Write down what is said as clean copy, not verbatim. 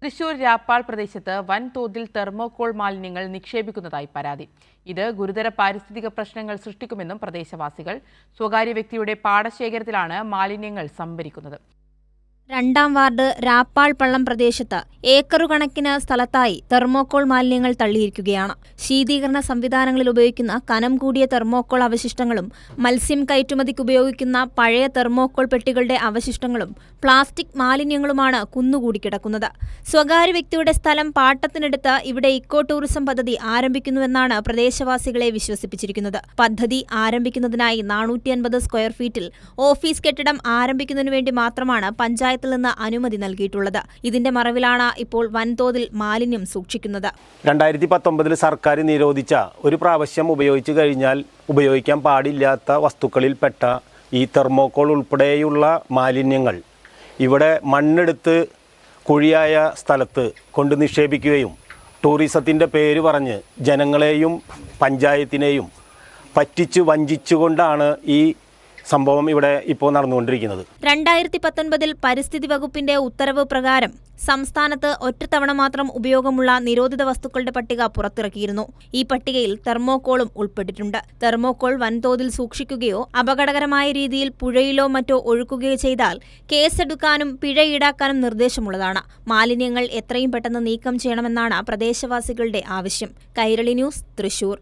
തൃശൂർ രാപ്പാൾ പ്രദേശത്ത് വൻതോതിൽ തെർമോകോൾ മാലിന്യങ്ങൾ നിക്ഷേപിക്കുന്നതായി പരാതി. ഇത് ഗുരുതര പാരിസ്ഥിതിക പ്രശ്നങ്ങൾ സൃഷ്ടിക്കുമെന്നും പ്രദേശവാസികൾ. സ്വകാര്യ വ്യക്തിയുടെ പാടശേഖരത്തിലാണ് മാലിന്യങ്ങൾ സംഭരിക്കുന്നത്. രണ്ടാം വാർഡ് രാപ്പാൾ പള്ളം പ്രദേശത്ത് ഏക്കറുകണക്കിന് സ്ഥലത്തായി തെർമോകോൾ മാലിന്യങ്ങൾ തള്ളിയിരിക്കുകയാണ്. ശീതീകരണ സംവിധാനങ്ങളിൽ ഉപയോഗിക്കുന്ന കനം കൂടിയ തെർമോകോൾ അവശിഷ്ടങ്ങളും മത്സ്യം കയറ്റുമതിക്ക് ഉപയോഗിക്കുന്ന പഴയ തെർമോകോൾ പെട്ടികളുടെ അവശിഷ്ടങ്ങളും പ്ലാസ്റ്റിക് മാലിന്യങ്ങളുമാണ് കുന്നുകൂടി കിടക്കുന്നത്. സ്വകാര്യ വ്യക്തിയുടെ സ്ഥലം പാട്ടത്തിനെടുത്ത് ഇവിടെ ഇക്കോ ടൂറിസം പദ്ധതി ആരംഭിക്കുന്നുവെന്നാണ് പ്രദേശവാസികളെ വിശ്വസിപ്പിച്ചിരിക്കുന്നത്. പദ്ധതി ആരംഭിക്കുന്നതിനായി 450 സ്ക്വയർ ഫീറ്റിൽ ഓഫീസ് കെട്ടിടം ആരംഭിക്കുന്നതിനു വേണ്ടി മാത്രമാണ് പഞ്ചായത്ത് നിന്ന് അനുമതി നൽകിയിട്ടുള്ളത്. ഇതിന്റെ മറവിലാണ് ഇപ്പോൾ വൻതോതിൽ മാലിന്യം സൂക്ഷിക്കുന്നത്. 2019 സർക്കാർ നിരോധിച്ച ഒരു പ്രാവശ്യം ഉപയോഗിച്ചു കഴിഞ്ഞാൽ ഉപയോഗിക്കാൻ പാടില്ലാത്ത വസ്തുക്കളിൽപ്പെട്ട ഈ തെർമോകോൾ ഉൾപ്പെടെയുള്ള മാലിന്യങ്ങൾ ഇവിടെ മണ്ണെടുത്ത് കുഴിയായ സ്ഥലത്ത് കൊണ്ട് നിക്ഷേപിക്കുകയും ടൂറിസത്തിൻ്റെ പേര് പറഞ്ഞ് ജനങ്ങളെയും പഞ്ചായത്തിനെയും പറ്റിച്ചു വഞ്ചിച്ചുകൊണ്ടാണ് ഈ സംഭവം ഇവിടെ ഇപ്പോൾ നടന്നുകൊണ്ടിരിക്കുന്നത്. 2019 പരിസ്ഥിതി വകുപ്പിന്റെ ഉത്തരവ് പ്രകാരം സംസ്ഥാനത്ത് ഒറ്റത്തവണ മാത്രം ഉപയോഗമുള്ള നിരോധിത വസ്തുക്കളുടെ പട്ടിക പുറത്തിറക്കിയിരുന്നു. ഈ പട്ടികയിൽ തെർമോകോളും ഉൾപ്പെട്ടിട്ടുണ്ട്. തെർമോകോൾ വൻതോതിൽ സൂക്ഷിക്കുകയോ അപകടകരമായ രീതിയിൽ പുഴയിലോ മറ്റോ ഒഴുക്കുകയോ ചെയ്താൽ കേസെടുക്കാനും പിഴ ഈടാക്കാനും നിർദ്ദേശമുള്ളതാണ്. മാലിന്യങ്ങൾ എത്രയും പെട്ടെന്ന് നീക്കം ചെയ്യണമെന്നാണ് പ്രദേശവാസികളുടെ ആവശ്യം. കൈരളി ന്യൂസ്, തൃശൂർ.